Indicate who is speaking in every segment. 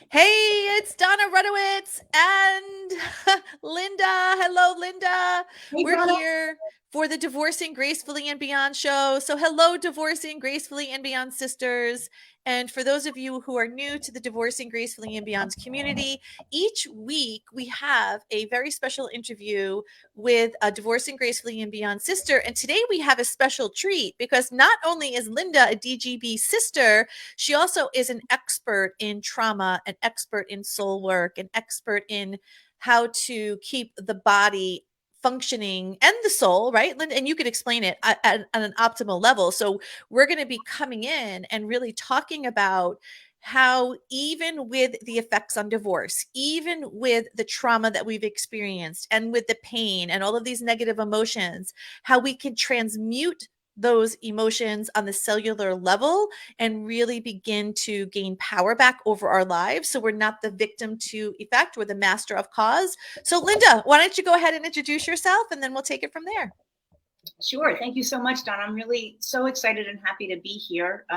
Speaker 1: Hey, it's Donna Rudowitz and Linda. Hello, Linda.
Speaker 2: Hey,
Speaker 1: We're
Speaker 2: Donna.
Speaker 1: here for the Divorcing Gracefully and Beyond show. So, hello, Divorcing Gracefully and Beyond sisters. And for those of you who are new to the Divorcing Gracefully and Beyond community, each week we have a very special interview with a Divorcing Gracefully and Beyond sister. And today we have a special treat because not only is Linda a DGB sister, she also is an expert in trauma, an expert in soul work, an expert in how to keep the body functioning and the soul, right? And you could explain it at an optimal level. So we're going to be coming in and really talking about how, even with the effects on divorce, even with the trauma that we've experienced and with the pain and all of these negative emotions, how we can transmute those emotions on the cellular level and really begin to gain power back over our lives. So we're not the victim to effect, we're the master of cause. So, Linda, why don't you go ahead and introduce yourself and then we'll take it from there.
Speaker 2: Sure. Thank you so much, Donna. I'm really so excited and happy to be here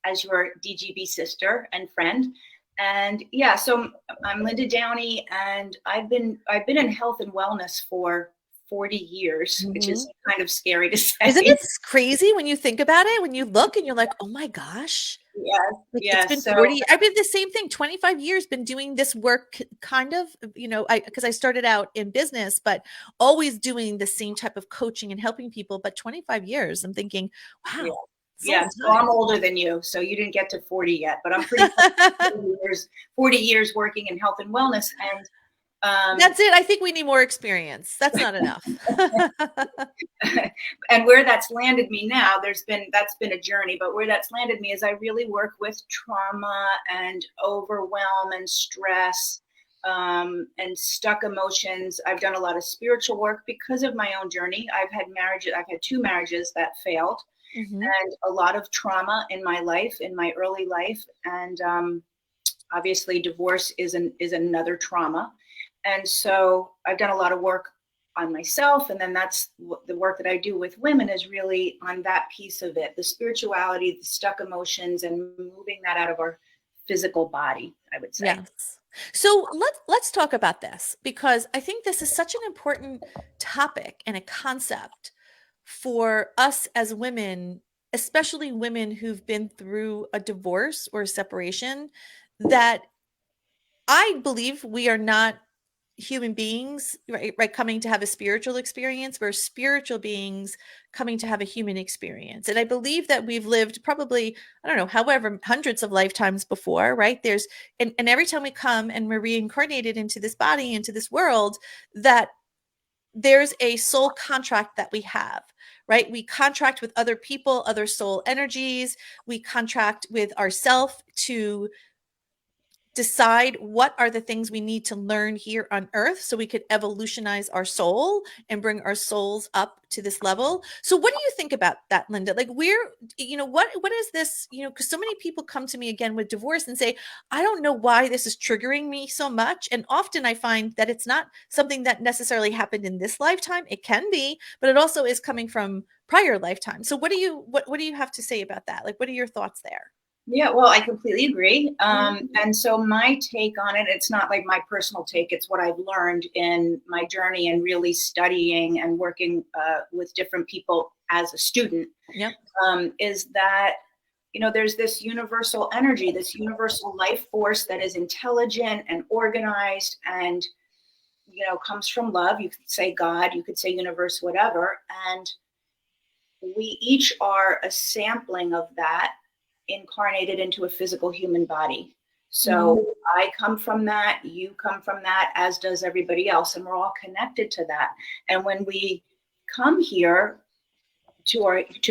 Speaker 2: as your DGB sister and friend. And yeah, so I'm Linda Downey, and I've been in health and wellness for 40 years, which is
Speaker 1: Mhm.
Speaker 2: kind of scary to
Speaker 1: Isn't
Speaker 2: say.
Speaker 1: it crazy when you think about it? When you look and you're like, oh my gosh,
Speaker 2: Yes,
Speaker 1: like it's
Speaker 2: yes.
Speaker 1: been
Speaker 2: So
Speaker 1: 40. I've been the same thing, 25 years, been doing this work kind of, because I started out in business, but always doing the same type of coaching and helping people. But 25 years, I'm thinking,
Speaker 2: yeah,
Speaker 1: wow, it's a
Speaker 2: yeah.
Speaker 1: long
Speaker 2: So
Speaker 1: time.
Speaker 2: I'm older than you, so you didn't get to 40 yet, but I'm pretty close to 40 years working in health and wellness, and
Speaker 1: That's it. I think we need more experience. That's not enough.
Speaker 2: and where that's landed me now, that's been a journey, but where that's landed me is I really work with trauma and overwhelm and stress, and stuck emotions. I've done a lot of spiritual work because of my own journey. I've had two marriages that failed,
Speaker 1: Mhm.
Speaker 2: and a lot of trauma in my life, in my early life, and obviously divorce is another trauma. And so I've done a lot of work on myself, and then that's the work that I do with women is really on that piece of it, the spirituality, the stuck emotions, and moving that out of our physical body, I would say.
Speaker 1: Yes. So let's talk about this because I think this is such an important topic and a concept for us as women, especially women who've been through a divorce or a separation, that I believe we are not human beings, right, coming to have a spiritual experience. We're spiritual beings coming to have a human experience. And I believe that we've lived probably, I don't know, however, hundreds of lifetimes before, right? And every time we come and we're reincarnated into this body, into this world, that there's a soul contract that we have, right? We contract with other people, other soul energies. We contract with ourself to decide what are the things we need to learn here on earth so we could evolutionize our soul and bring our souls up to this level. So what do you think about that, Linda? Like, what is this, because so many people come to me again with divorce and say, I don't know why this is triggering me so much. And often I find that it's not something that necessarily happened in this lifetime. It can be, but it also is coming from prior lifetimes. So what do you have to say about that? Like, what are your thoughts there?
Speaker 2: Yeah, well, I completely agree.
Speaker 1: Mhm.
Speaker 2: And so my take on it, it's not like my personal take, it's what I've learned in my journey and really studying and working with different people as a student,
Speaker 1: Yep.
Speaker 2: is that, there's this universal energy, this universal life force that is intelligent and organized and, comes from love. You could say God, you could say universe, whatever. And we each are a sampling of that incarnated into a physical human body.
Speaker 1: Mhm.
Speaker 2: So I come from that, you come from that, as does everybody else, and we're all connected to that. And when we come here to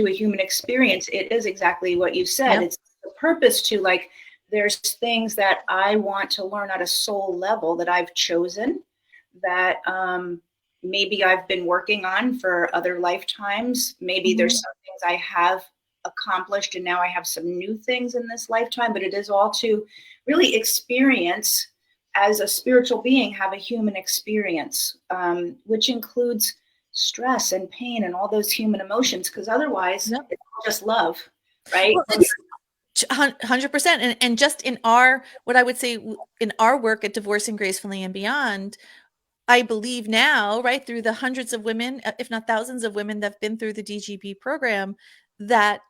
Speaker 2: a human experience, it is exactly what you said.
Speaker 1: Yep.
Speaker 2: It's the purpose to, like, there's things that I want to learn at a soul level that I've chosen, that maybe I've been working on for other lifetimes. Maybe there's
Speaker 1: Mhm.
Speaker 2: some things I have accomplished and now I have some new things in this lifetime, but it is all to really experience as a spiritual being, have a human experience, which includes stress and pain and all those human emotions, because otherwise
Speaker 1: Yep.
Speaker 2: it's all just love, right?
Speaker 1: Well,
Speaker 2: When
Speaker 1: 100%. And just in our, what I would say in our work at Divorcing Gracefully and Beyond, I believe now, right, through the hundreds of women, if not thousands of women that have been through the DGB program, that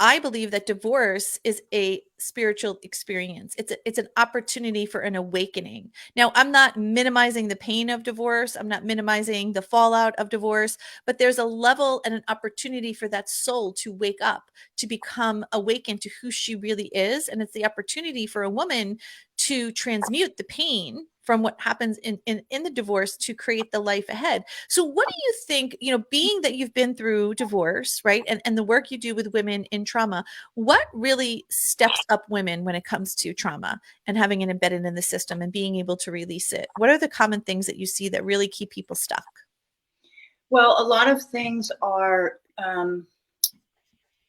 Speaker 1: I believe that divorce is a spiritual experience. It's an opportunity for an awakening. Now, I'm not minimizing the pain of divorce. I'm not minimizing the fallout of divorce, but there's a level and an opportunity for that soul to wake up, to become awakened to who she really is. And it's the opportunity for a woman to transmute the pain from what happens in the divorce to create the life ahead. So what do you think, being that you've been through divorce, right? And the work you do with women in trauma, what really steps up women when it comes to trauma and having it embedded in the system and being able to release it? What are the common things that you see that really keep people stuck?
Speaker 2: Well, a lot of things are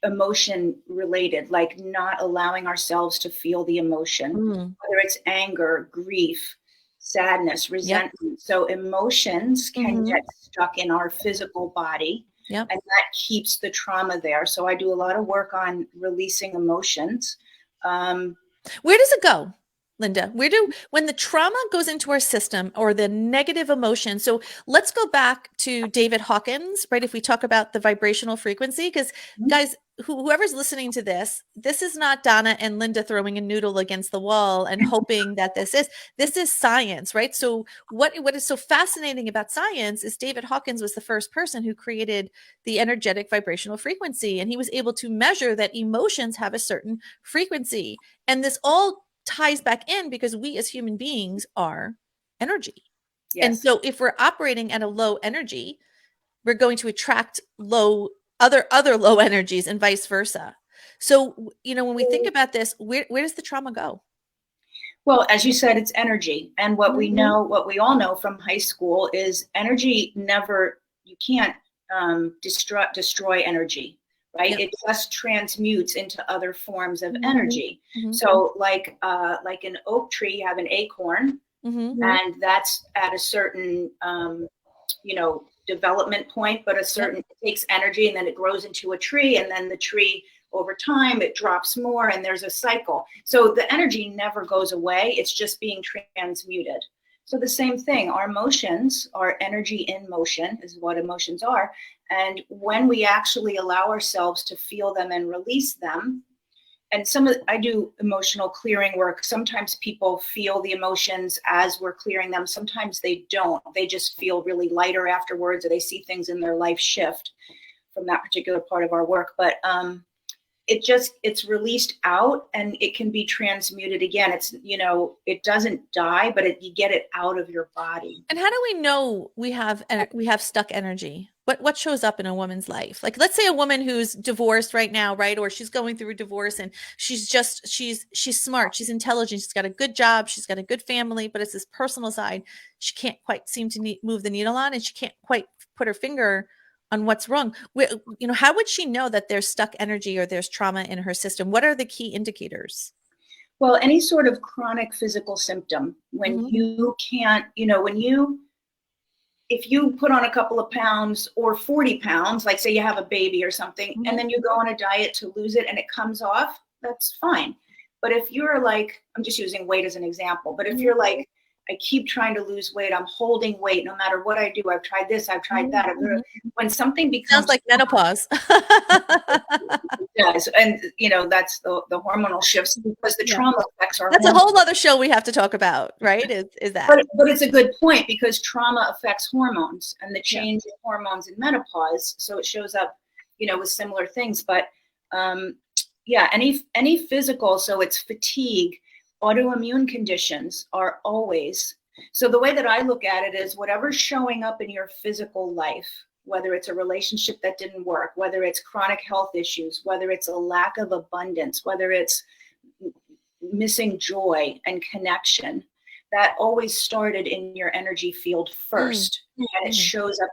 Speaker 2: emotion related, like not allowing ourselves to feel the emotion, whether it's anger, grief, sadness,
Speaker 1: Yep.
Speaker 2: resentment. So emotions can
Speaker 1: Mm-hmm.
Speaker 2: get stuck in our physical body,
Speaker 1: Yep.
Speaker 2: and that keeps the trauma there. So I do a lot of work on releasing emotions. Um,
Speaker 1: Where does it go, Linda? When the trauma goes into our system or the negative emotion? So let's go back to David Hawkins, right? If we talk about the vibrational frequency, because guys, whoever's listening to this is not Donna and Linda throwing a noodle against the wall and hoping that this is science, right? So what is so fascinating about science is David Hawkins was the first person who created the energetic vibrational frequency, and he was able to measure that emotions have a certain frequency. And this all ties back in because we as human beings are energy. And
Speaker 2: yes,
Speaker 1: so if we're operating at a low energy, we're going to attract other low energies and vice versa. So, when we think about this, where does the trauma go?
Speaker 2: well, as you said, it's energy. And what we
Speaker 1: Mhm.
Speaker 2: know, what we all know from high school is energy never, you can't destroy energy, right?
Speaker 1: Yep.
Speaker 2: It just transmutes into other forms of
Speaker 1: Mhm.
Speaker 2: energy.
Speaker 1: Mhm.
Speaker 2: So like an oak tree, you have an acorn,
Speaker 1: Mhm.
Speaker 2: and that's at a certain, development point, but
Speaker 1: Yep.
Speaker 2: it takes energy and then it grows into a tree, and then the tree over time it drops more, and there's a cycle. So the energy never goes away, it's just being transmuted. So the same thing, our emotions are energy in motion, is what emotions are. And when we actually allow ourselves to feel them and release them, and I do emotional clearing work. Sometimes people feel the emotions as we're clearing them. Sometimes they don't. They just feel really lighter afterwards, or they see things in their life shift from that particular part of our work. But it's released out, and it can be transmuted again. It doesn't die, but you get it out of your body.
Speaker 1: And how do we know we have stuck energy? What shows up in a woman's life? Like, let's say a woman who's divorced right now, right? Or she's going through a divorce and she's smart, she's intelligent, she's got a good job, she's got a good family, but it's this personal side she can't quite seem to move the needle on, and she can't quite put her finger on what's wrong. How would she know that there's stuck energy or there's trauma in her system? What are the key indicators?
Speaker 2: Well, any sort of chronic physical symptom, when
Speaker 1: Mm-hmm.
Speaker 2: you can't, if you put on a couple of pounds or 40 pounds, like say you have a baby or something, and
Speaker 1: Mm-hmm.
Speaker 2: then you go on a diet to lose it and it comes off, that's fine. But if you're like, I'm just using weight as an example, but if
Speaker 1: Mm-hmm.
Speaker 2: you're like, I keep trying to lose weight, I'm holding weight no matter what I do, I've tried this, I've tried that.
Speaker 1: Mm-hmm.
Speaker 2: When something
Speaker 1: Sounds
Speaker 2: becomes,
Speaker 1: like menopause.
Speaker 2: yes, and that's the hormonal shifts, because the
Speaker 1: Yeah.
Speaker 2: trauma affects our
Speaker 1: That's a
Speaker 2: hormones.
Speaker 1: whole other show we have to talk about, right? Is that?
Speaker 2: But it's a good point, because trauma affects hormones and the
Speaker 1: Yeah.
Speaker 2: change in hormones in menopause. So it shows up, with similar things. But yeah, any physical, so it's fatigue, autoimmune conditions are always. So the way that I look at it is, whatever's showing up in your physical life, whether it's a relationship that didn't work, whether it's chronic health issues, whether it's a lack of abundance, whether it's missing joy and connection, that always started in your energy field
Speaker 1: Mm,
Speaker 2: first, and it
Speaker 1: mm,
Speaker 2: shows up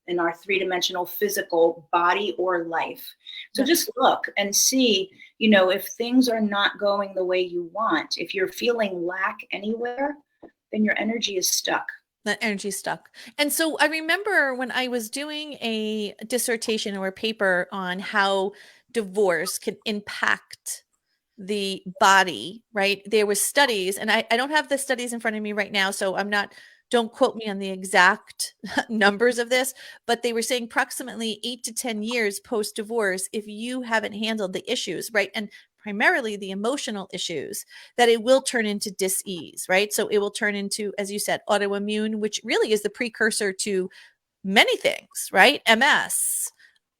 Speaker 2: in our three-dimensional physical body or life. So
Speaker 1: yeah.
Speaker 2: just look and see, if things are not going the way you want, if you're feeling lack anywhere, then your energy is stuck.
Speaker 1: That energy stuck. And so I remember when I was doing a dissertation or a paper on how divorce can impact the body, right? There was studies, and I don't have the studies in front of me right now, so don't quote me on the exact numbers of this, but they were saying approximately 8 to 10 years post divorce, if you haven't handled the issues, right? And primarily the emotional issues, that it will turn into dis-ease, right? So it will turn into, as you said, autoimmune, which really is the precursor to many things, right? MS,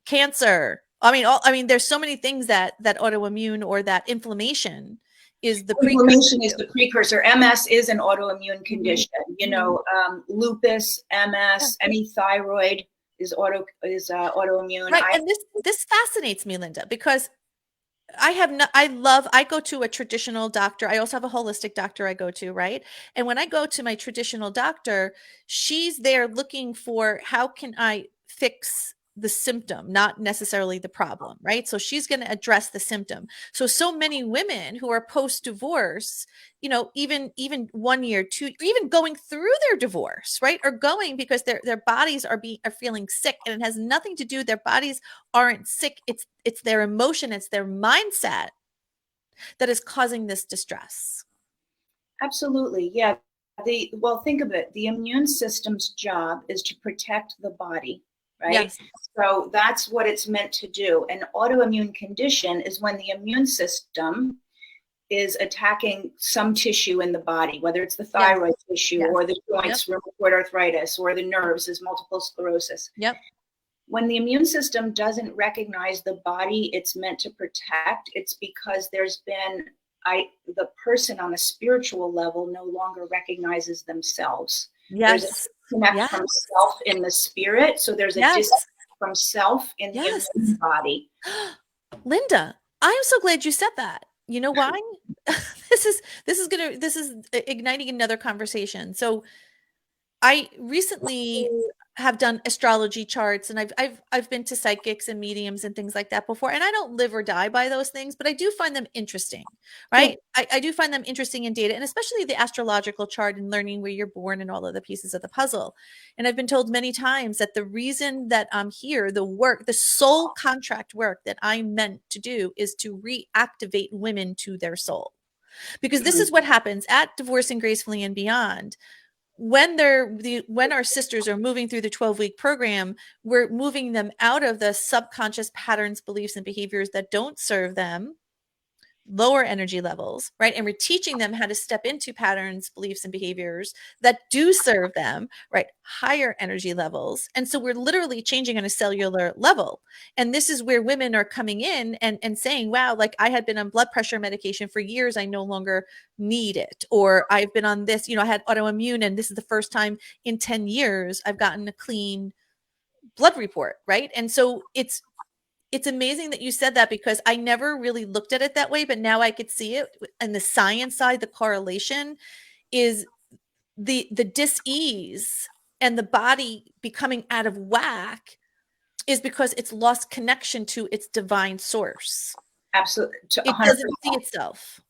Speaker 1: cancer. I mean, there's so many things that autoimmune or that inflammation is the precursor
Speaker 2: Inflammation is
Speaker 1: to.
Speaker 2: the precursor. MS is an autoimmune
Speaker 1: Mhm,
Speaker 2: condition.
Speaker 1: mhm.
Speaker 2: Lupus,
Speaker 1: Yeah.
Speaker 2: MS, any thyroid is autoimmune.
Speaker 1: Right. And this fascinates me, Linda, because I have no, I love, I go to a traditional doctor. I also have a holistic doctor I go to, right? And when I go to my traditional doctor, she's there looking for how can I fix the symptom, not necessarily the problem, right? So she's going to address the symptom. So many women who are post divorce, even 1 year, two, even going through their divorce, right? Are going because their bodies are feeling sick, and it has nothing to do, their bodies aren't sick. It's their emotion, it's their mindset that is causing this distress.
Speaker 2: Absolutely. Yeah. Well, think of it. The immune system's job is to protect the body, right?
Speaker 1: Yes.
Speaker 2: So that's what it's meant to do. An autoimmune condition is when the immune system is attacking some tissue in the body, whether it's the
Speaker 1: Yes.
Speaker 2: thyroid tissue
Speaker 1: Yes.
Speaker 2: or the
Speaker 1: Yep.
Speaker 2: joints, rheumatoid arthritis, or the nerves, is multiple sclerosis.
Speaker 1: Yep.
Speaker 2: When the immune system doesn't recognize the body it's meant to protect, it's because there's been the person on a spiritual level no longer recognizes themselves. There's a
Speaker 1: Yes.
Speaker 2: disconnect
Speaker 1: Yes.
Speaker 2: from self in the spirit, so there's a
Speaker 1: Yes.
Speaker 2: disconnect from self in the
Speaker 1: Yes.
Speaker 2: immune body.
Speaker 1: Linda, I am so glad you said that. You know why? This is igniting another conversation. So I recently have done astrology charts, and I've been to psychics and mediums and things like that before, and I don't live or die by those things, but I do find them interesting,
Speaker 2: Sure.
Speaker 1: right? I do find them interesting in data, and especially the astrological chart and learning where you're born and all of the pieces of the puzzle. And I've been told many times that the reason that I'm here, the soul contract work that I'm meant to do, is to reactivate women to their soul. Because this
Speaker 2: Mhm.
Speaker 1: is what happens at Divorcing Gracefully and Beyond. When our sisters are moving through the 12-week program, we're moving them out of the subconscious patterns, beliefs, and behaviors that don't serve them, lower energy levels, right? And we're teaching them how to step into patterns, beliefs, and behaviors that do serve them, right? Higher energy levels. And so we're literally changing on a cellular level. And this is where women are coming in and saying, wow, like I had been on blood pressure medication for years. I no longer need it. Or I've been on this, I had autoimmune, and this is the first time in 10 years I've gotten a clean blood report, right? And so it's amazing that you said that, because I never really looked at it that way, but now I could see it. And the science side, the correlation is the dis-ease and the body becoming out of whack is because it's lost connection to its divine source.
Speaker 2: Absolutely, to
Speaker 1: It
Speaker 2: 100%.
Speaker 1: doesn't see itself.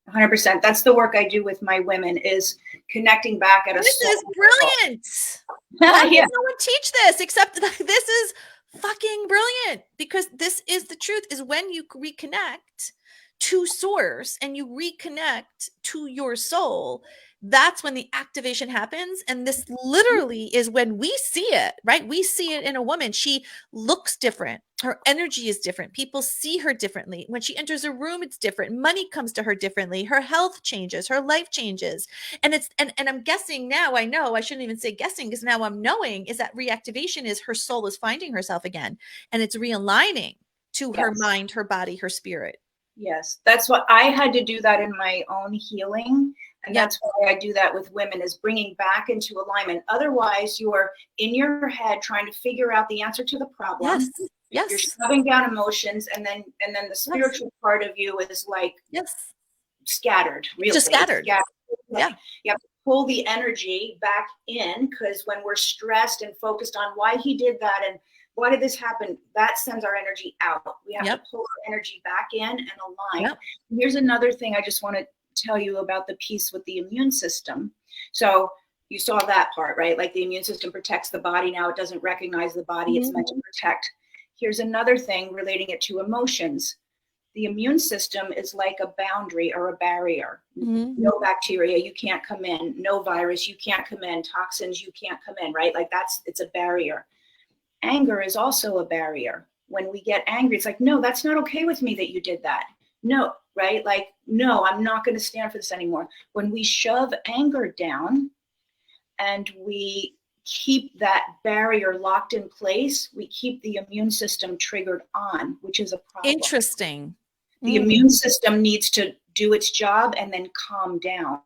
Speaker 2: 100%. That's the work I do with my women, is connecting back at a
Speaker 1: This
Speaker 2: soul
Speaker 1: is
Speaker 2: level.
Speaker 1: brilliant. Why
Speaker 2: Yeah.
Speaker 1: does no one teach this except this is fucking brilliant, because this is the truth, is when you reconnect to source and you reconnect to your soul, that's when the activation happens. And this literally is when we see it, right? We see it in a woman. She looks different. Her energy is different. People see her differently. When she enters a room, it's different. Money comes to her differently. Her health changes. Her life changes. And I'm guessing now, I know I shouldn't even say guessing, because now I'm knowing, is that reactivation is her soul is finding herself again, and it's realigning to her
Speaker 2: Yes.
Speaker 1: mind, her body, her spirit.
Speaker 2: Yes. That's what I had to do, that in my own healing. And
Speaker 1: Yeah.
Speaker 2: that's why I do that with women, is bringing back into alignment. Otherwise, you're in your head trying to figure out the answer to the
Speaker 1: Yes.
Speaker 2: problem. You're
Speaker 1: Yes.
Speaker 2: shoving down emotions, and then the
Speaker 1: Yes.
Speaker 2: spiritual part of you is like
Speaker 1: Yes.
Speaker 2: scattered, really.
Speaker 1: Just
Speaker 2: It's
Speaker 1: scattered.
Speaker 2: scattered.
Speaker 1: Yeah.
Speaker 2: You have to pull the energy back in, because when we're stressed and focused on why he did that and why did this happen, that sends our energy out. We have
Speaker 1: Yep.
Speaker 2: to pull our energy back in and align.
Speaker 1: Yep.
Speaker 2: Here's another thing I just want to tell you about the piece with the immune system. So you saw that part, right? Like the immune system protects the body. Now it doesn't recognize the body it's meant to protect. Here's another thing relating it to emotions. the immune system is like a boundary or a barrier.
Speaker 1: Mhm.
Speaker 2: No bacteria, you can't come in. No virus, you can't come in. Toxins, you can't come in, right? Like it's a barrier. Anger is also a barrier. When we get angry, it's like, no, that's not okay with me that you did that. No, right? Like, no, I'm not going to stand for this anymore. When we shove anger down and we keep that barrier locked in place, we keep the immune system triggered on, which is a problem.
Speaker 1: Interesting.
Speaker 2: The immune system needs to do its job and then calm down,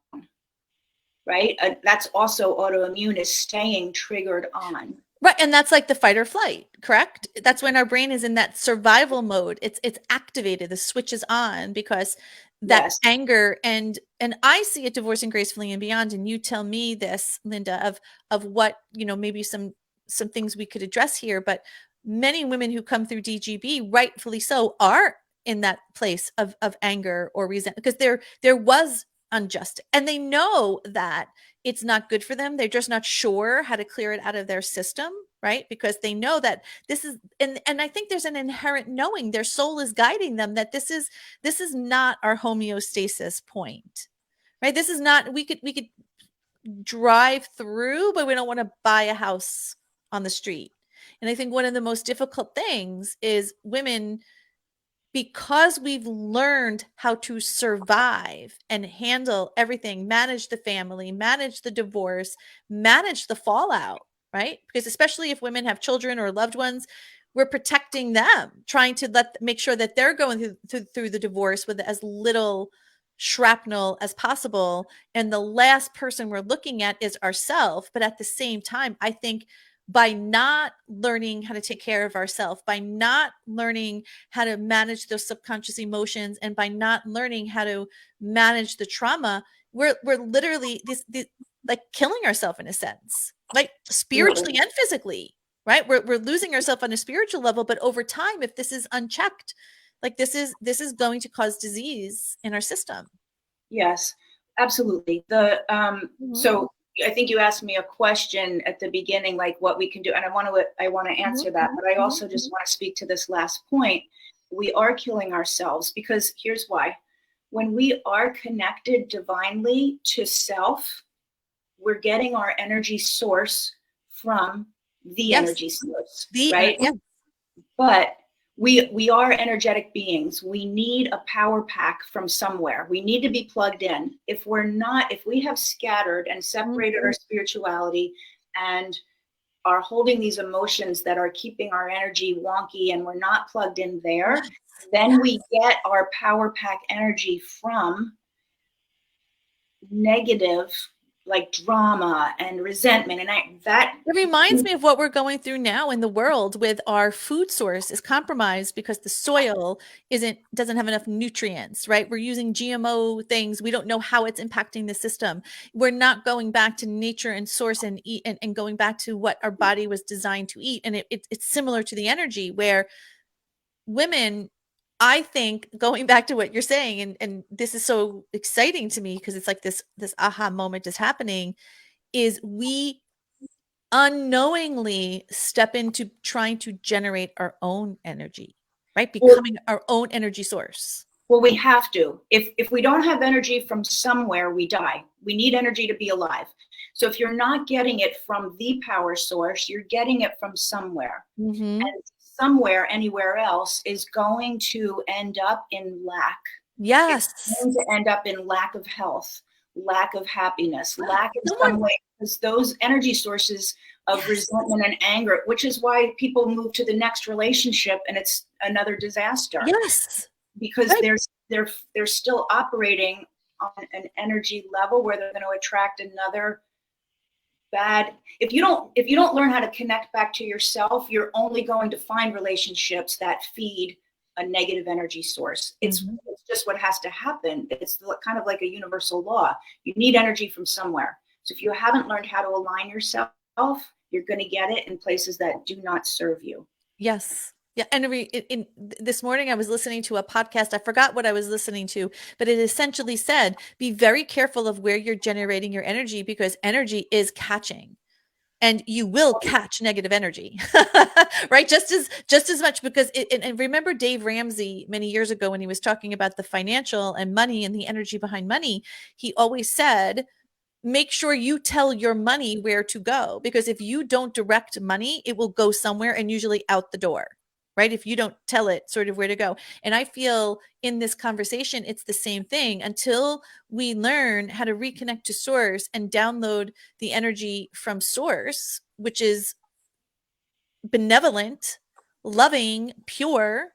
Speaker 2: right? That's also autoimmune, is staying triggered on.
Speaker 1: Right. And that's like the fight or flight, correct? That's when our brain is in that survival mode. It's activated, the switch is on because that
Speaker 2: Yes.
Speaker 1: anger and I see it divorcing gracefully and beyond. And you tell me this, Linda, of what, maybe some things we could address here. But many women who come through DGB, rightfully so, are in that place of anger or resentment because there was unjust and they know that it's not good for them. They're just not sure how to clear it out of their system, right? Because they know that this is, and I think there's an inherent knowing their soul is guiding them that this is not our homeostasis point, right? This is not, we could drive through, but we don't want to buy a house on the street. And I think one of the most difficult things is women, because we've learned how to survive and handle everything, manage the family, manage the divorce, manage the fallout, right? Because especially if women have children or loved ones, we're protecting them, trying to make sure that they're going through the divorce with as little shrapnel as possible. And the last person we're looking at is ourselves. But at the same time, I think by not learning how to take care of ourselves, by not learning how to manage those subconscious emotions, and by not learning how to manage the trauma, we're literally this like killing ourselves in a sense, like spiritually and physically, right? We're losing ourselves on a spiritual level, but over time, if this is unchecked, like this is going to cause disease in our system.
Speaker 2: Yes, absolutely. So I think you asked me a question at the beginning, like what we can do, and I want to answer that, but I also just want to speak to this last point. We are killing ourselves because here's why. When we are connected divinely to self, we're getting our energy source from the energy source, right? But we are energetic beings. We need a power pack from somewhere. We need to be plugged in. If we have scattered and separated our spirituality and are holding these emotions that are keeping our energy wonky and we're not plugged in there, then we get our power pack energy from negative, like drama and resentment. And
Speaker 1: it reminds me of what we're going through now in the world with our food source is compromised because the soil doesn't have enough nutrients, right? We're using GMO things. We don't know how it's impacting the system. We're not going back to nature and source and eat and going back to what our body was designed to eat. And it's similar to the energy where women, I think, going back to what you're saying, and this is so exciting to me because it's like this aha moment is happening, is we unknowingly step into trying to generate our own energy, right? Becoming our own energy source.
Speaker 2: Well, we have to. If we don't have energy from somewhere, we die. We need energy to be alive. So if you're not getting it from the power source, you're getting it from somewhere. And somewhere, anywhere else, is going to end up in lack.
Speaker 1: Yes.
Speaker 2: It's going to end up in lack of health, lack of happiness, lack in some way, because those energy sources of resentment and anger, which is why people move to the next relationship and it's another disaster.
Speaker 1: Yes.
Speaker 2: Because they're still operating on an energy level where they're going to attract another bad. If you don't learn how to connect back to yourself, you're only going to find relationships that feed a negative energy source. It's just what has to happen. It's kind of like a universal law. You need energy from somewhere. So if you haven't learned how to align yourself, you're going to get it in places that do not serve you.
Speaker 1: Yes. Yeah. And this morning I was listening to a podcast. I forgot what I was listening to, but it essentially said, be very careful of where you're generating your energy because energy is catching. and you will catch negative energy. Right, just as much, because and remember Dave Ramsey many years ago when he was talking about the financial and money and the energy behind money, he always said, make sure you tell your money where to go, because if you don't direct money, it will go somewhere, and usually out the door, right? If you don't tell it sort of where to go. And I feel in this conversation it's the same thing. Until we learn how to reconnect to source and download the energy from source, which is benevolent, loving, pure,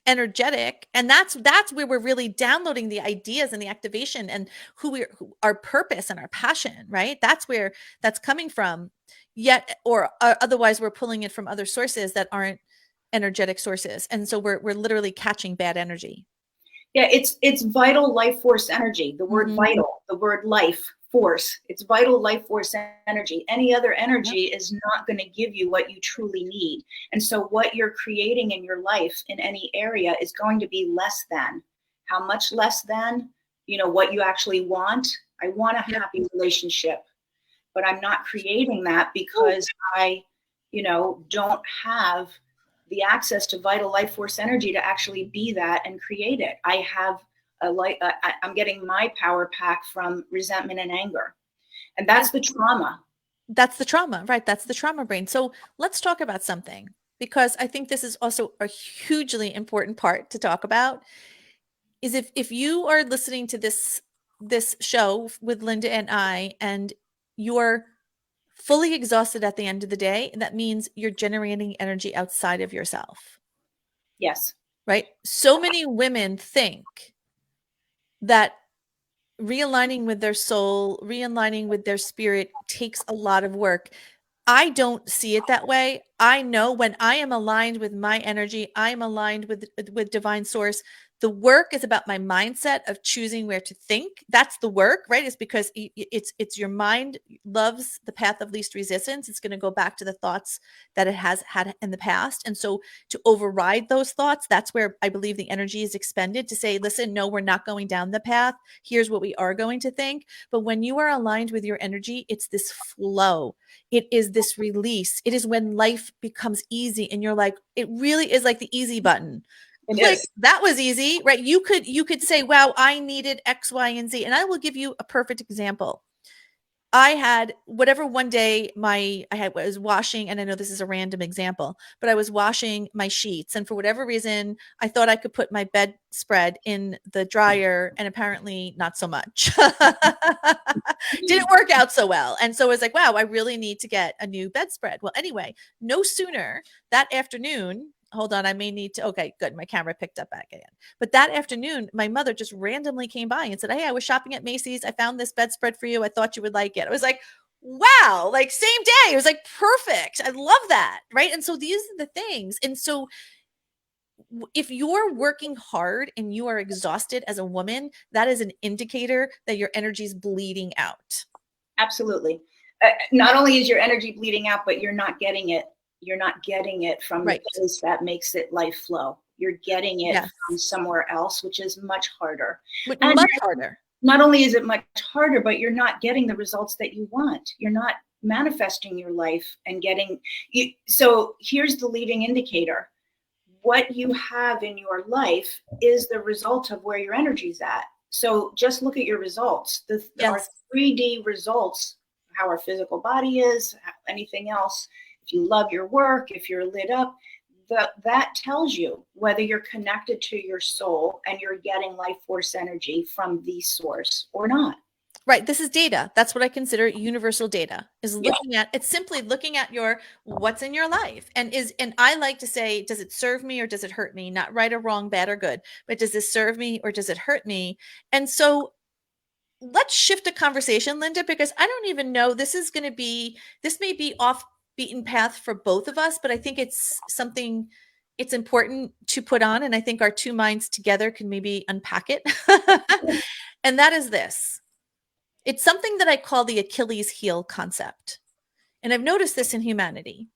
Speaker 1: energetic, and that's where we're really downloading the ideas and the activation and our purpose and our passion, right? That's where that's coming from. Yet, or otherwise we're pulling it from other sources that aren't energetic sources, and so we're literally catching bad energy.
Speaker 2: Yeah, it's vital life force energy. The word vital, the word life force. It's vital life force energy. Any other energy is not going to give you what you truly need. And so what you're creating in your life in any area is going to be less than. How much less than? What you actually want. I want a happy relationship, but I'm not creating that because I, don't have the access to vital life force energy to actually be that and create it. I have I'm getting my power pack from resentment and anger. And that's the trauma.
Speaker 1: That's the trauma, right? That's the trauma brain. So let's talk about something, because I think this is also a hugely important part to talk about. Is if you are listening to this show with Linda and I, and you're fully exhausted at the end of the day, that means you're generating energy outside of yourself.
Speaker 2: Yes.
Speaker 1: Right? So many women think that realigning with their soul, realigning with their spirit takes a lot of work. I don't see it that way. I know when I am aligned with my energy, I am aligned with divine source. The work is about my mindset of choosing where to think. That's the work, right? It's because it's your mind loves the path of least resistance. It's going to go back to the thoughts that it has had in the past. And so to override those thoughts, that's where I believe the energy is expended, to say, listen, no, we're not going down the path. Here's what we are going to think. But when you are aligned with your energy, it's this flow. It is this release. It is when life becomes easy and you're like, it really is like the easy button. Click, that was easy, right? You could say, wow, I needed X, Y, and Z. And I will give you a perfect example. I had whatever one day was washing, and I know this is a random example, but I was washing my sheets, and for whatever reason, I thought I could put my bedspread in the dryer, and apparently not so much. Didn't work out so well. And so I was like, wow, I really need to get a new bedspread. Well, anyway, no sooner that afternoon, hold on, I may need to, okay, good. My camera picked up back again. But that afternoon, my mother just randomly came by and said, hey, I was shopping at Macy's. I found this bedspread for you. I thought you would like it. I was like, wow, like same day. It was like perfect. I love that. Right. And so these are the things. And so if you're working hard and you are exhausted as a woman, that is an indicator that your energy is bleeding out.
Speaker 2: Absolutely. Not only is your energy bleeding out, but you're not getting it. You're not getting it from the place that makes it life flow. You're getting it from somewhere else, which is much harder.
Speaker 1: Much harder.
Speaker 2: Not only is it much harder, but you're not getting the results that you want. You're not manifesting your life and getting you. So here's the leading indicator. What you have in your life is the result of where your energy's at. So just look at your results. Our 3D results, how our physical body is, anything else. If you love your work, if you're lit up, that tells you whether you're connected to your soul and you're getting life force energy from the source or not.
Speaker 1: Right. This is data. That's what I consider universal data, is looking at, it's simply looking at what's in your life. And I like to say, does it serve me or does it hurt me? Not right or wrong, bad or good, but does this serve me or does it hurt me? And so let's shift the conversation, Linda, because I don't even know, this may be off beaten path for both of us, but I think it's something it's important to put on. And I think our two minds together can maybe unpack it. And that is this. It's something that I call the Achilles heel concept. And I've noticed this in humanity,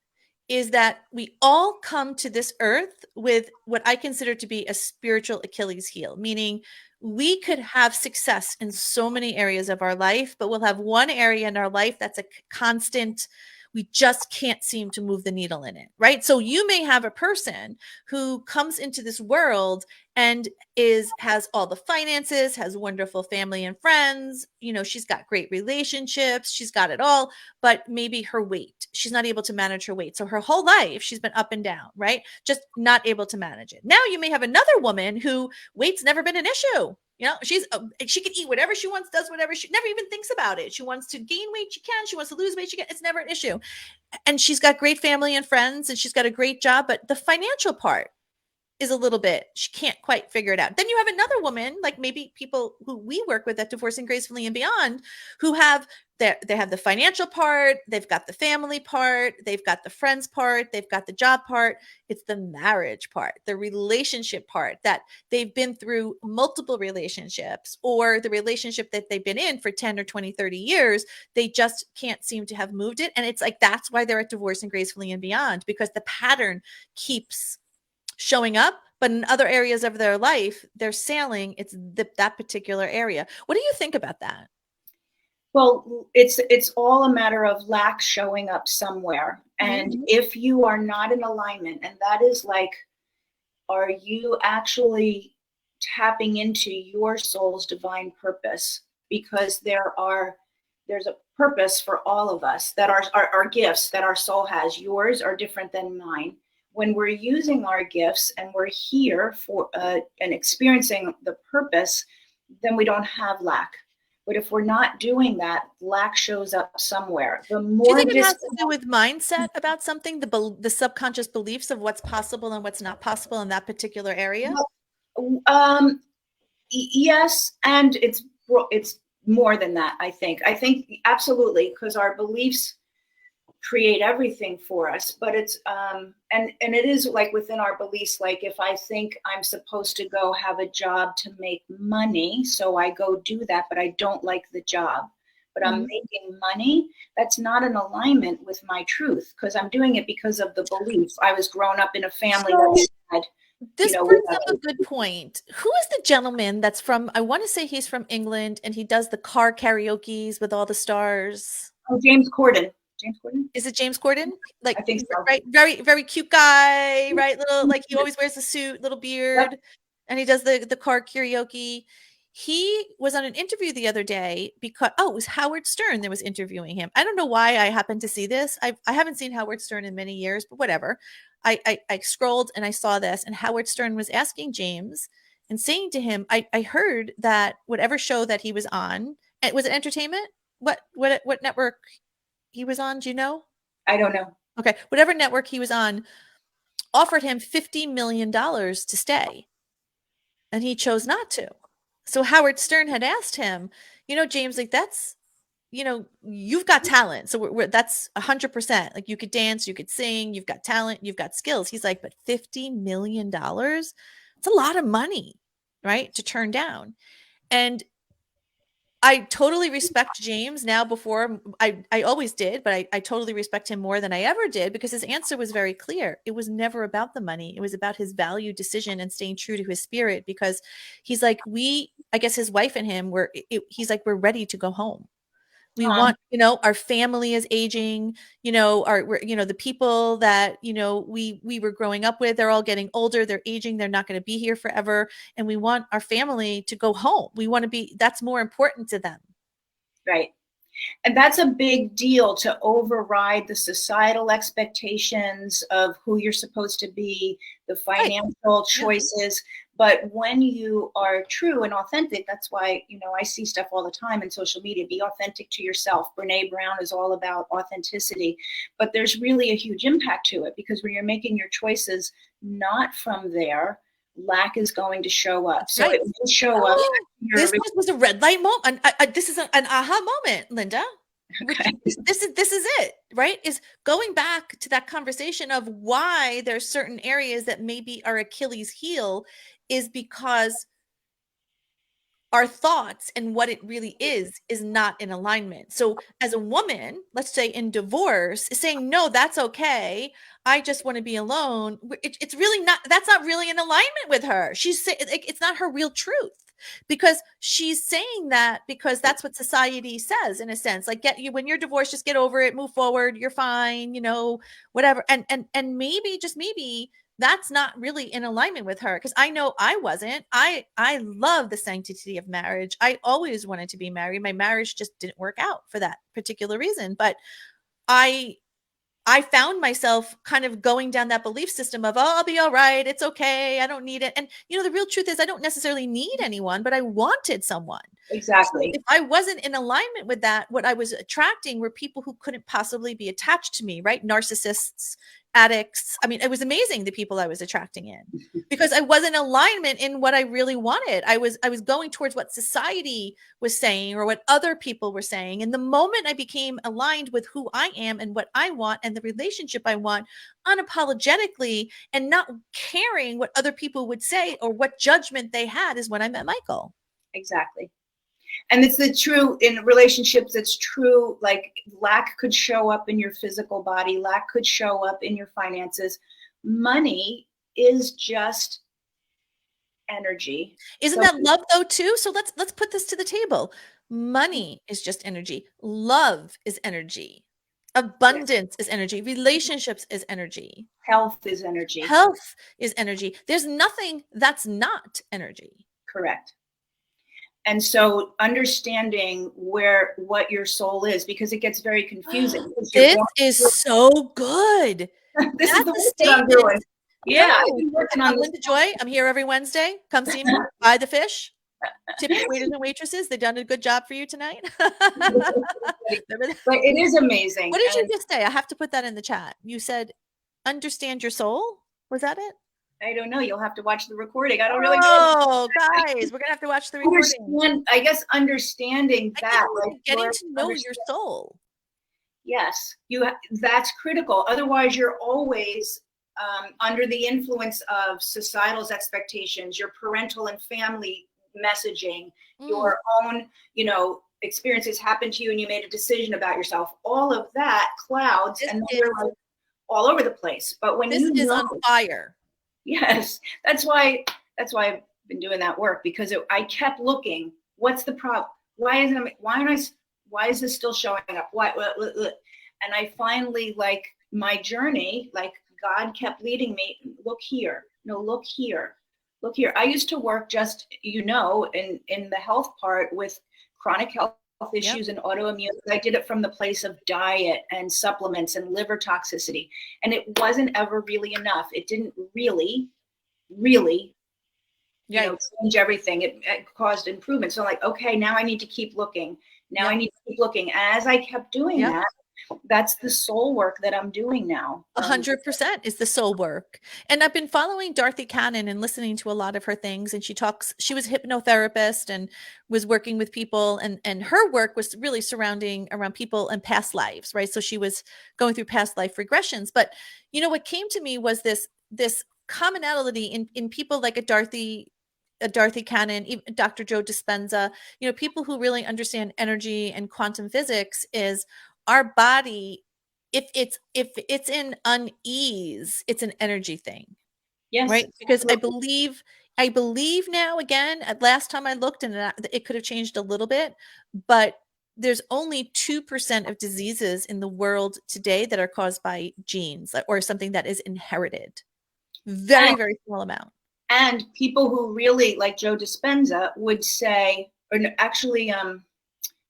Speaker 1: is that we all come to this earth with what I consider to be a spiritual Achilles heel, meaning we could have success in so many areas of our life, but we'll have one area in our life that's a constant, We just can't seem to move the needle in it, right? So you may have a person who comes into this world and has all the finances, has wonderful family and friends, she's got great relationships, she's got it all, but maybe her weight, she's not able to manage her weight. So her whole life she's been up and down, right? Just not able to manage it. Now you may have another woman who weight's never been an issue. She can eat whatever she wants, does whatever, she never even thinks about it. She wants to gain weight, she can. She wants to lose weight, she can. It's never an issue. And she's got great family and friends, and she's got a great job, but the financial part is a little bit, she can't quite figure it out. Then you have another woman, like maybe people who we work with at Divorcing Gracefully and Beyond, who have they have the financial part, they've got the family part, they've got the friends part, they've got the job part. It's the marriage part, the relationship part, that they've been through multiple relationships, or the relationship that they've been in for 10 or 20, 30 years. They just can't seem to have moved it. And it's like, that's why they're at Divorcing Gracefully and Beyond, because the pattern keeps showing up, but in other areas of their life, they're sailing. It's that particular area. What do you think about that?
Speaker 2: Well, it's all a matter of lack showing up somewhere. And if you are not in alignment, and that is like, are you actually tapping into your soul's divine purpose? Because there's a purpose for all of us, that our gifts that our soul has. Yours are different than mine. When we're using our gifts and we're here for and experiencing the purpose, then we don't have lack. But if we're not doing that, lack shows up somewhere. The more,
Speaker 1: do you think it has to do with mindset about something, the subconscious beliefs of what's possible and what's not possible in that particular area?
Speaker 2: Yes, and it's more than that. I think absolutely, because our beliefs create everything for us. But it's and it is like within our beliefs. Like if I think I'm supposed to go have a job to make money, so I go do that, but I don't like the job, but I'm making money. That's not in alignment with my truth, because I'm doing it because of the belief. I was grown up in a family that had.
Speaker 1: This brings up a good point. Who is the gentleman that's from, I want to say he's from England, and he does the car karaoke's with all the stars?
Speaker 2: Oh, James Corden. James Corden?
Speaker 1: Is it James Corden? Like,
Speaker 2: I think so.
Speaker 1: Right? Very, very cute guy, right? Little, like he always wears a suit, little beard,
Speaker 2: Yep.
Speaker 1: and he does the car karaoke. He was on an interview the other day because, it was Howard Stern that was interviewing him. I don't know why I happened to see this. I haven't seen Howard Stern in many years, but whatever. I scrolled and I saw this, and Howard Stern was asking James and saying to him, I heard that whatever show that he was on, was it entertainment? What network he was on? Do you know?
Speaker 2: I don't know.
Speaker 1: Okay. Whatever network he was on offered him $50 million to stay, and he chose not to. So Howard Stern had asked him, James, like you've got talent. So that's 100%. Like you could dance, you could sing, you've got talent, you've got skills. He's like, but $50 million, it's a lot of money, right? To turn down. And I totally respect James now. Before I always did, but I totally respect him more than I ever did, because his answer was very clear. It was never about the money. It was about his value decision and staying true to his spirit, because he's like, I guess his wife and him he's like, we're ready to go home. We want, our family is aging, the people that, we were growing up with, they're all getting older, they're aging, they're not going to be here forever. And we want our family to go home. We want to that's more important to them.
Speaker 2: Right. And that's a big deal, to override the societal expectations of who you're supposed to be, the financial choices. But when you are true and authentic, that's why, I see stuff all the time in social media. Be authentic to yourself. Brene Brown is all about authenticity. But there's really a huge impact to it, because when you're making your choices not from there, lack is going to show up. So it will show up.
Speaker 1: This was a red light moment. This is an aha moment, Linda.
Speaker 2: Okay.
Speaker 1: This is it, right? Is going back to that conversation of why there's certain areas that maybe are Achilles heel, is because our thoughts and what it really is not in alignment. So as a woman, let's say in divorce, is saying, no, that's okay, I just want to be alone. It's really not, that's not really in alignment with her. She's saying it's not her real truth. because she's saying that because that's what society says, in a sense, like, get you when you're divorced, just get over it, move forward, you're fine, whatever. And maybe, just maybe, that's not really in alignment with her, because I know I wasn't. I love the sanctity of marriage. I always wanted to be married. My marriage just didn't work out for that particular reason, but I I found myself kind of going down that belief system of, oh, I'll be all right. It's okay. I don't need it. And, the real truth is, I don't necessarily need anyone, but I wanted someone. So
Speaker 2: Exactly.
Speaker 1: if I wasn't in alignment with that, what I was attracting were people who couldn't possibly be attached to me, right? Narcissists, addicts. I mean, it was amazing, the people I was attracting in, because I wasn't in alignment in what I really wanted. I was going towards what society was saying or what other people were saying. And the moment I became aligned with who I am and what I want and the relationship I want unapologetically, and not caring what other people would say or what judgment they had, is when I met Michael.
Speaker 2: Exactly. And it's the true in relationships. It's true. Like, lack could show up in your physical body. Lack could show up in your finances. Money is just energy.
Speaker 1: Isn't
Speaker 2: So
Speaker 1: that love though too? So let's put this to the table. Money is just energy. Love is energy.
Speaker 2: yes,
Speaker 1: Abundance is energy. Relationships is energy.
Speaker 2: health is energy.
Speaker 1: Health is energy. There's nothing that's not energy.
Speaker 2: Correct. And so understanding what your soul is, because it gets very confusing.
Speaker 1: This is so good.
Speaker 2: This is
Speaker 1: That's
Speaker 2: the
Speaker 1: a
Speaker 2: work that I'm
Speaker 1: statement.
Speaker 2: doing.
Speaker 1: No,
Speaker 2: Yeah, I've been working on
Speaker 1: I'm
Speaker 2: this.
Speaker 1: Linda Joy. I'm here every Wednesday. Come see me. Buy the fish. Tip your waiters and waitresses. They've done a good job for you tonight.
Speaker 2: But it is amazing.
Speaker 1: What did you
Speaker 2: And
Speaker 1: just say? I have to put that in the chat. You said, understand your soul? Was that it?
Speaker 2: I don't know. You'll have to watch the recording. I don't really know.
Speaker 1: Oh, guys, we're gonna have to watch the recording.
Speaker 2: I guess understanding
Speaker 1: I
Speaker 2: that,
Speaker 1: think
Speaker 2: like,
Speaker 1: getting to know your soul.
Speaker 2: yes, that's critical. Otherwise, you're always under the influence of societal's expectations, your parental and family messaging, your own, experiences happened to you and you made a decision about yourself. All of that clouds,
Speaker 1: This
Speaker 2: and then
Speaker 1: is,
Speaker 2: you're like all over the place. But when
Speaker 1: this is on fire.
Speaker 2: yes, that's why I've been doing that work, because I kept looking. What's the problem? Why is this still showing up? Why? And I finally, like, my journey, like, God kept leading me. Look here. No, look here. Look here. I used to work just, in the health part with chronic health issues and autoimmune. I did it from the place of diet and supplements and liver toxicity. And it wasn't ever really enough. It didn't really, really, change everything. It caused improvement. So, like, okay, now I need to keep looking. Now I need to keep looking. As I kept doing that, that's the soul work that I'm doing now.
Speaker 1: 100% is the soul work. And I've been following Dorothy Cannon and listening to a lot of her things. And she was a hypnotherapist and was working with people. And her work was really surrounding around people and past lives, right? So she was going through past life regressions. But, what came to me was this commonality in people like a Dorothy Cannon, even Dr. Joe Dispenza, people who really understand energy and quantum physics, is our body, if it's in unease, it's an energy thing.
Speaker 2: Yes.
Speaker 1: Right? Because I believe now, again, at last time I looked, and it could have changed a little bit, but there's only 2% of diseases in the world today that are caused by genes or something that is inherited. Very, very small amount.
Speaker 2: And people who really, like Joe Dispenza, would say, or actually,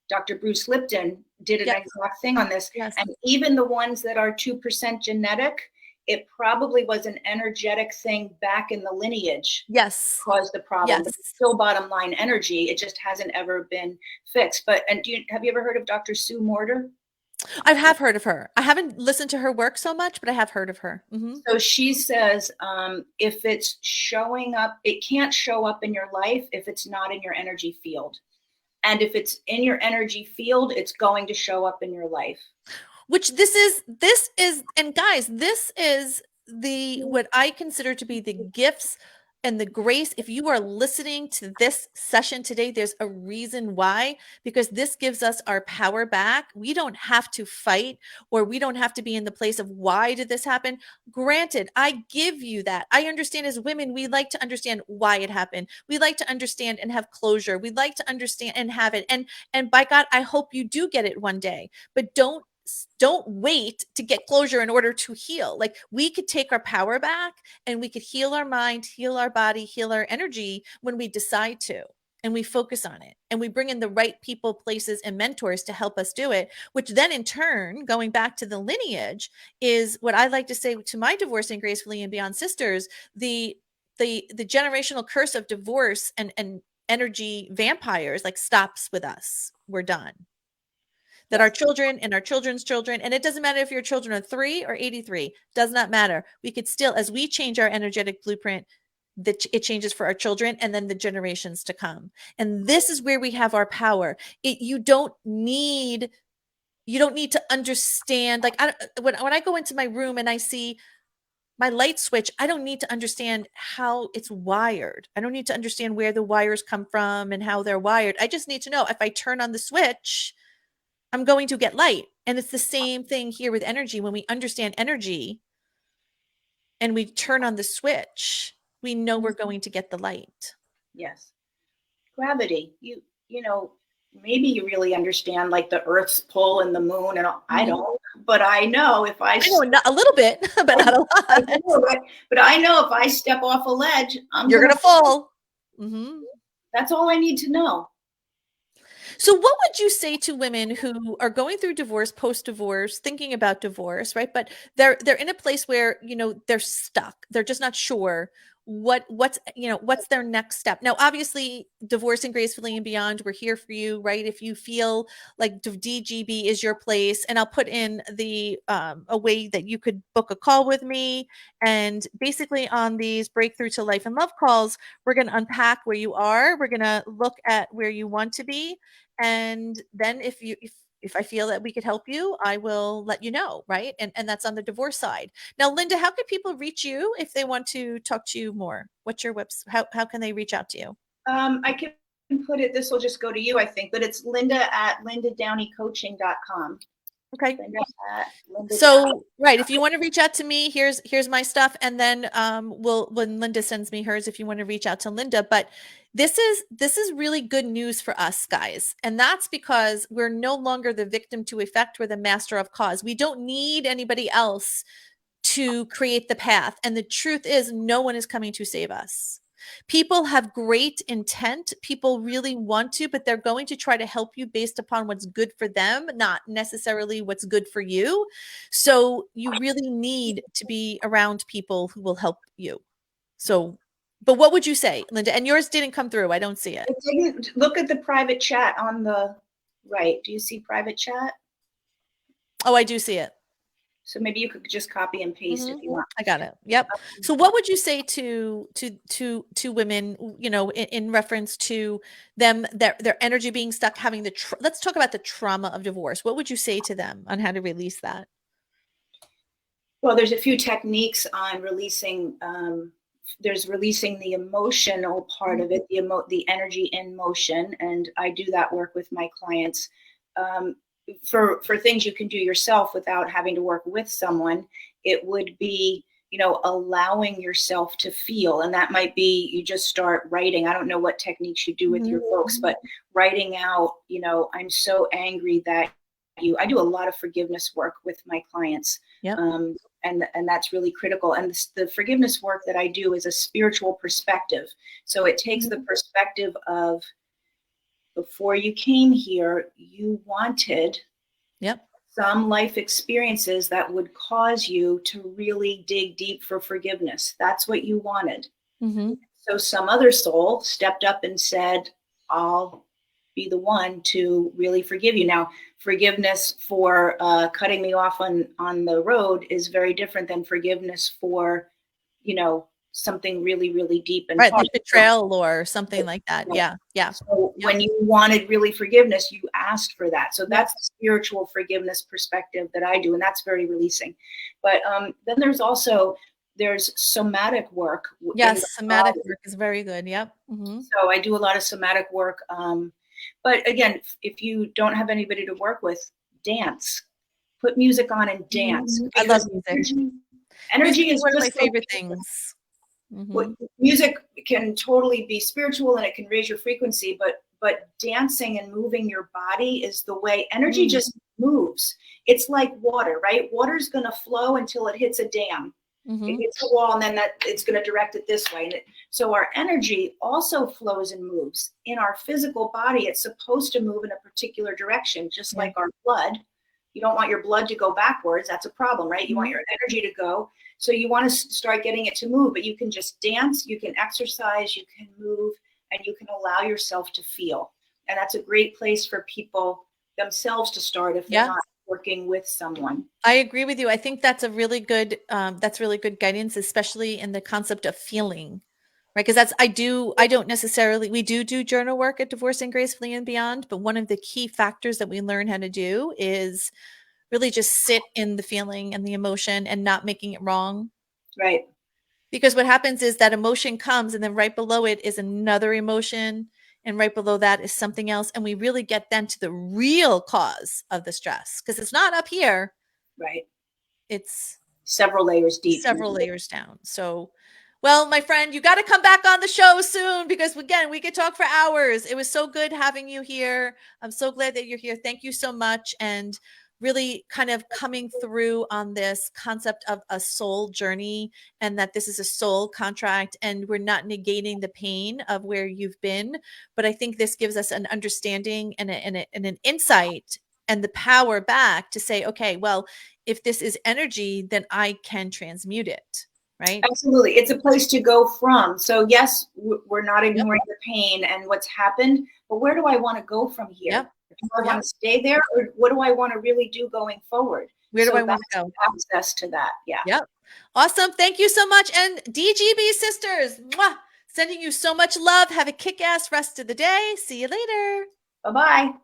Speaker 2: Dr. Bruce Lipton did an exact thing on this.
Speaker 1: Yes.
Speaker 2: And even the ones that are 2% genetic, it probably was an energetic thing back in the lineage.
Speaker 1: Yes.
Speaker 2: Caused the problem. But it's still bottom line energy. It just hasn't ever been fixed. But, and have you ever heard of Dr. Sue Morter?
Speaker 1: I have heard of her. I haven't listened to her work so much, but I have heard of her. Mm-hmm.
Speaker 2: So she says, if it's showing up, it can't show up in your life if it's not in your energy field. And if it's in your energy field, it's going to show up in your life.
Speaker 1: Which this is, and guys, this is what I consider to be the gifts and the grace, if you are listening to this session today, there's a reason why, because this gives us our power back. We don't have to fight, or we don't have to be in the place of why did this happen. Granted, I give you that. I understand as women, we like to understand why it happened. We like to understand and have closure. We like to understand and have it. And by God, I hope you do get it one day. But don't wait to get closure in order to heal. Like, we could take our power back, and we could heal our mind, heal our body, heal our energy when we decide to, and we focus on it, and we bring in the right people, places, and mentors to help us do it, which then in turn, going back to the lineage, is what I like to say to my Divorcing Gracefully and Beyond sisters. The generational curse of divorce and energy vampires, like, stops with us. We're done. That our
Speaker 2: Yes.
Speaker 1: children and our children's children, and it doesn't matter if your children are 3 or 83, does not matter. We could still, as we change our energetic blueprint, that it changes for our children and then the generations to come. And this is where we have our power. You don't need to understand. Like, when I go into my room and I see my light switch, I don't need to understand how it's wired. I don't need to understand where the wires come from and how they're wired. I just need to know if I turn on the switch, I'm going to get light. And it's the same thing here with energy. When we understand energy and we turn on the switch, we know we're going to get the light.
Speaker 2: Yes. Gravity. You know, maybe you really understand like the Earth's pull and the moon, and all. I don't, but I know if I
Speaker 1: I know a little bit, but not a lot.
Speaker 2: but I know if I step off a ledge,
Speaker 1: You're gonna fall.
Speaker 2: That's all I need to know.
Speaker 1: So what would you say to women who are going through divorce, post-divorce, thinking about divorce, right? But they're in a place where, they're stuck. They're just not sure what's their next step. Now, obviously, Divorcing Gracefully and Beyond, we're here for you, right? If you feel like DGB is your place, and I'll put in the a way that you could book a call with me. And basically on these Breakthrough to Life and Love calls, we're going to unpack where you are. We're going to look at where you want to be. And then if I feel that we could help you, I will let you know, right? And that's on the divorce side. Now, Linda, how can people reach you if they want to talk to you more? What's your website? How can they reach out to you?
Speaker 2: I can put it, this will just go to you, I think, but it's linda@lindadowneycoaching.com.
Speaker 1: Okay.
Speaker 2: Linda
Speaker 1: So, right, if you want to reach out to me, here's my stuff, and then when Linda sends me hers, if you want to reach out to Linda. But this is really good news for us, guys, and that's because we're no longer the victim to effect. We're the master of cause. We don't need anybody else to create the path, and the truth is, no one is coming to save us. People have great intent. People really want to, but they're going to try to help you based upon what's good for them, not necessarily what's good for you. So you really need to be around people who will help you. So, but what would you say, Linda? And yours didn't come through. I don't see it.
Speaker 2: Look at the private chat on the right. Do you see private chat?
Speaker 1: Oh, I do see it.
Speaker 2: So maybe you could just copy and paste if you want.
Speaker 1: I got it. Yep. So what would you say to women, in reference to them, their energy being stuck, having let's talk about the trauma of divorce. What would you say to them on how to release that?
Speaker 2: Well, there's a few techniques on releasing. There's releasing the emotional part of it, the energy in motion, and I do that work with my clients. For things you can do yourself without having to work with someone, it would be, allowing yourself to feel. And that might be, you just start writing. I don't know what techniques you do with your folks, but writing out, I'm so angry that I do a lot of forgiveness work with my clients.
Speaker 1: Yep.
Speaker 2: And that's really critical. And the forgiveness work that I do is a spiritual perspective. So it takes the perspective of, before you came here, you wanted some life experiences that would cause you to really dig deep for forgiveness. That's what you wanted. So some other soul stepped up and said, I'll be the one to really forgive you. Now, forgiveness for cutting me off on the road is very different than forgiveness for, something really, really deep and
Speaker 1: right, like betrayal or something like that. Yeah.
Speaker 2: So when you wanted really forgiveness, you asked for that. So that's the spiritual forgiveness perspective that I do, and that's very releasing. But then there's also there's somatic work in the
Speaker 1: Yes, somatic
Speaker 2: body.
Speaker 1: work is very good. Yep.
Speaker 2: So I do a lot of somatic work. But again, if you don't have anybody to work with, dance. Put music on and dance,
Speaker 1: I love
Speaker 2: because
Speaker 1: music.
Speaker 2: energy
Speaker 1: Music is
Speaker 2: is
Speaker 1: one of my
Speaker 2: just like
Speaker 1: favorite things.
Speaker 2: what music can totally be spiritual and it can raise your frequency, but dancing and moving your body is the way energy
Speaker 1: Mm,
Speaker 2: just moves. It's like water, right? Water's going to flow until it hits a dam. It
Speaker 1: mhm.
Speaker 2: hits a wall, and then that it's going to direct it this way. So our energy also flows and moves. In our physical body, it's supposed to move in a particular direction, just
Speaker 1: Yeah.
Speaker 2: like our blood. You don't want your blood to go backwards. That's a problem, right? You want
Speaker 1: Mhm.
Speaker 2: your energy to go. So you want to start getting it to move, but you can just dance, you can exercise, you can move, and you can allow yourself to feel. And that's a great place for people themselves to start if they're
Speaker 1: Yeah.
Speaker 2: not working with someone.
Speaker 1: I agree with you. I think that's really good guidance, especially in the concept of feeling, right? Because I don't necessarily, we do journal work at Divorcing Gracefully and Beyond, but one of the key factors that we learn how to do is really just sit in the feeling and the emotion and not making it wrong.
Speaker 2: Right.
Speaker 1: Because what happens is that emotion comes and then right below it is another emotion. And right below that is something else. And we really get then to the real cause of the stress because it's not up here,
Speaker 2: Right.
Speaker 1: it's
Speaker 2: Several layers deep
Speaker 1: several
Speaker 2: usually.
Speaker 1: layers down. So, well, my friend, you got to come back on the show soon because again, we could talk for hours. It was so good having you here. I'm so glad that you're here. Thank you so much. And really kind of coming through on this concept of a soul journey and that this is a soul contract and we're not negating the pain of where you've been. But I think this gives us an understanding and an insight and the power back to say, okay, well, if this is energy, then I can transmute it, right?
Speaker 2: Absolutely. It's a place to go from. So, yes, we're not
Speaker 1: Yep.
Speaker 2: ignoring the pain and what's happened, but where do I want to go from here?
Speaker 1: Yep.
Speaker 2: Do I want
Speaker 1: Yep.
Speaker 2: to stay there, or what do I want to really do going forward?
Speaker 1: Where do I
Speaker 2: So,
Speaker 1: want to
Speaker 2: that's
Speaker 1: go?
Speaker 2: access to that. Yeah.
Speaker 1: Yep. Awesome. Thank you so much. And DGB sisters, mwah, sending you so much love. Have a kick ass rest of the day. See you later.
Speaker 2: Bye bye.